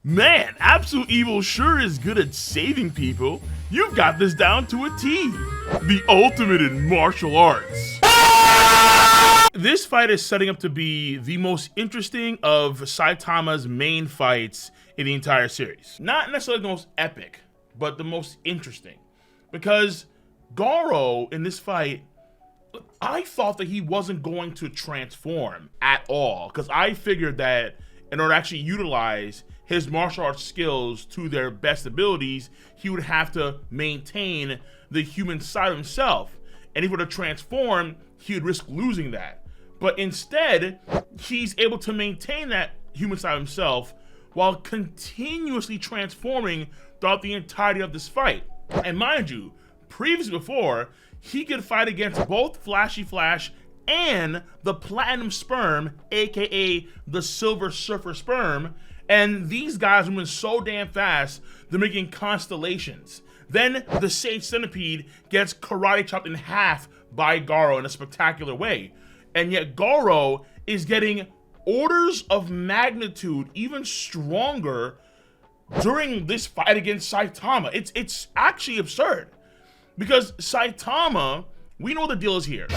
Man, Absolute Evil sure is good at saving people. You've got this down to a T. The ultimate in martial arts. This fight is setting up to be the most interesting of Saitama's main fights in the entire series. Not necessarily the most epic, but the most interesting. Because Garou in this fight, I thought that he wasn't going to transform at all. Because I figured that in order to actually utilize his martial arts skills to their best abilities, he would have to maintain the human side of himself. And if he were to transform, he would risk losing that. But instead, he's able to maintain that human side of himself while continuously transforming throughout the entirety of this fight. And mind you, previously before, he could fight against both Flashy Flash and the Platinum Sperm, aka the Silver Surfer Sperm, and these guys are moving so damn fast, they're making constellations. Then the Sage Centipede gets karate chopped in half by Garou in a spectacular way. And yet Garou is getting orders of magnitude even stronger during this fight against Saitama. It's actually absurd. Because Saitama, we know the deal is here.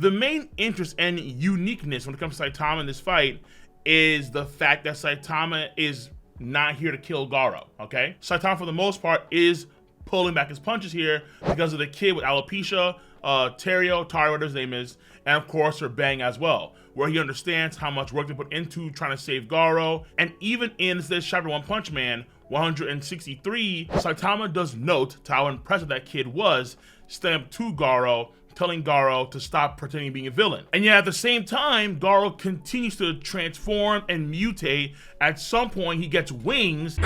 The main interest and uniqueness when it comes to Saitama in this fight is the fact that Saitama is not here to kill Garou, okay? Saitama, for the most part, is pulling back his punches here because of the kid with alopecia, Tario, whatever his name is, and of course her bang as well, where he understands how much work they put into trying to save Garou. And even in this chapter One Punch Man 163, Saitama does note to how impressive that kid was, standing up to Garou, telling Garou to stop pretending being a villain. And yet at the same time, Garou continues to transform and mutate. At some point, he gets wings.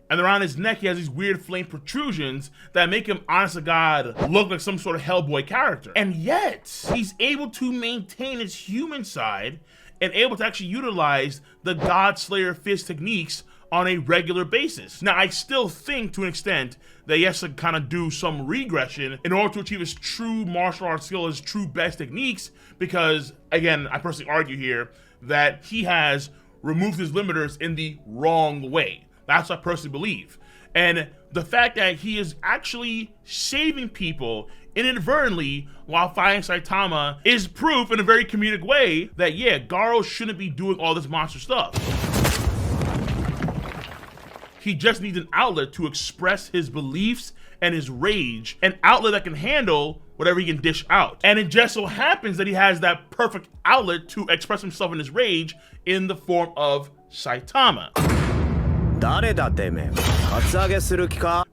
And around his neck, he has these weird flame protrusions that make him, honest to God, look like some sort of Hellboy character. And yet, he's able to maintain his human side and able to actually utilize the God Slayer fist techniques on a regular basis. Now, I still think to an extent that he has to kind of do some regression in order to achieve his true martial arts skill, his true best techniques, because, again, I personally argue here that he has removed his limiters in the wrong way. That's what I personally believe. And the fact that he is actually saving people inadvertently while fighting Saitama is proof in a very comedic way that, yeah, Garou shouldn't be doing all this monster stuff. He just needs an outlet to express his beliefs and his rage, an outlet that can handle whatever he can dish out. And it just so happens that he has that perfect outlet to express himself in his rage in the form of Saitama.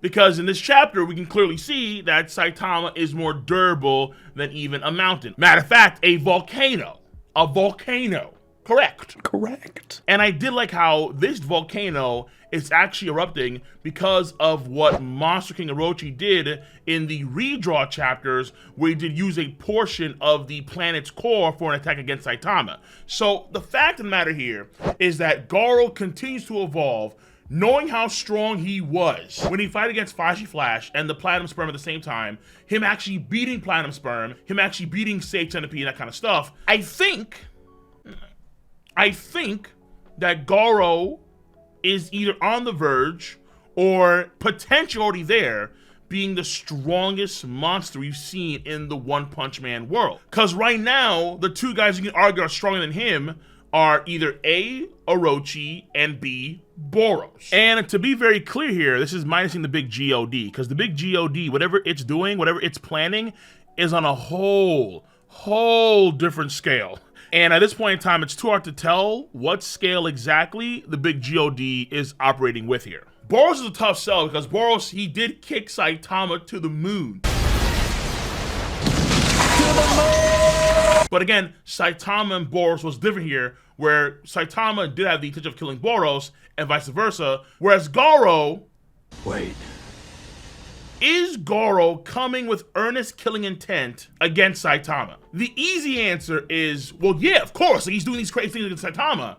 Because in this chapter, we can clearly see that Saitama is more durable than even a mountain. Matter of fact, a volcano. A volcano. Correct. And I did like how this volcano is actually erupting because of what Monster King Orochi did in the redraw chapters, where he did use a portion of the planet's core for an attack against Saitama. So the fact of the matter here is that Garou continues to evolve, knowing how strong he was when he fight against Flashy Flash and the Platinum Sperm at the same time, him actually beating Platinum Sperm, him actually beating Sage Centipede and that kind of stuff. I think that Garou is either on the verge or potentially already there, being the strongest monster we've seen in the One Punch Man world. Because right now, the two guys you can argue are stronger than him are either A, Orochi, and B, Boros. And to be very clear here, this is minusing the big G.O.D. because the big G.O.D., whatever it's doing, whatever it's planning, is on a whole different scale. And at this point in time, it's too hard to tell what scale exactly the big G.O.D. is operating with here. Boros is a tough sell because Boros, he did kick Saitama to the moon. But again, Saitama and Boros was different here, where Saitama did have the intention of killing Boros and vice versa, whereas Garou... Wait. Is Garou coming with earnest killing intent against Saitama? The easy answer is, well, yeah, of course, he's doing these crazy things against Saitama.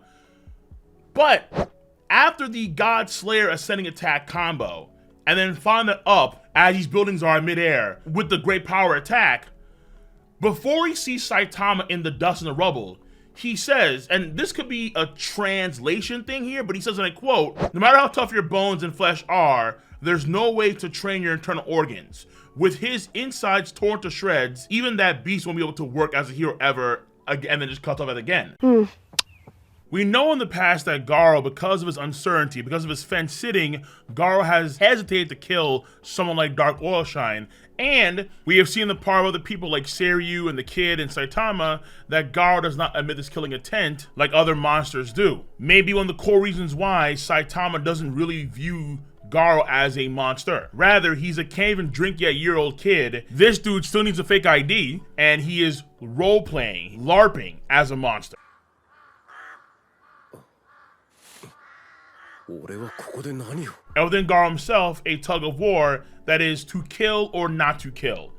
But after the God Slayer ascending attack combo, and then following that up as these buildings are in midair with the great power attack, Before he sees Saitama in the dust and the rubble, he says, and this could be a translation thing here, but he says, and I quote, "No matter how tough your bones and flesh are, there's no way to train your internal organs. With his insides torn to shreds, even that beast won't be able to work as a hero ever again," and then just cuts off it again. We know in the past that Garou, because of his uncertainty, because of his fence sitting, Garou has hesitated to kill someone like Dark Oilshine. And we have seen the part of other people like Seiryu and the Kid and Saitama that Garou does not admit this killing intent like other monsters do. Maybe one of the core reasons why Saitama doesn't really view Garou as a monster. Rather, he's a can't even drink yet year-old kid. This dude still needs a fake ID, and he is role-playing, LARPing as a monster. And within Garou himself, a tug of war that is to kill or not to kill.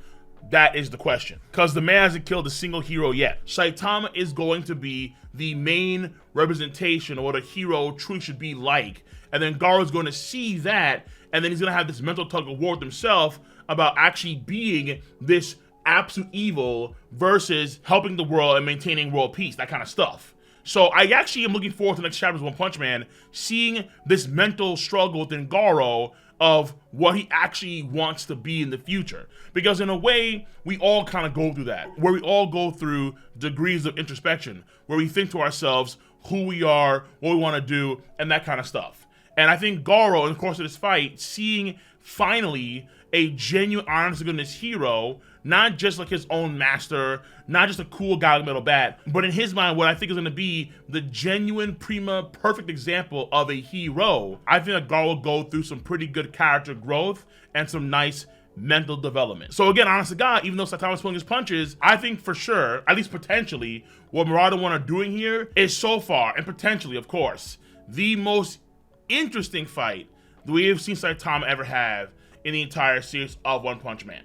That is the question. Because the man hasn't killed a single hero yet. Saitama is going to be the main representation of what a hero truly should be like. And then Garou is going to see that, and then he's going to have this mental tug of war with himself about actually being this absolute evil versus helping the world and maintaining world peace, that kind of stuff. So I actually am looking forward to the next chapters of One Punch Man, seeing this mental struggle within Garou of what he actually wants to be in the future. Because in a way, we all kind of go through that, where we all go through degrees of introspection, where we think to ourselves who we are, what we want to do, and that kind of stuff. And I think Garou, in the course of this fight, seeing finally a genuine, honest to goodness hero, not just like his own master, not just a cool guy with a metal bat, but in his mind, what I think is going to be the genuine, prima, perfect example of a hero. I think that Garou will go through some pretty good character growth and some nice mental development. So again, honest to God, even though Saitama's pulling his punches, I think for sure, at least potentially, what Murata One are doing here is so far, and potentially, of course, the most interesting fight that we have seen Saitama ever have in the entire series of One Punch Man.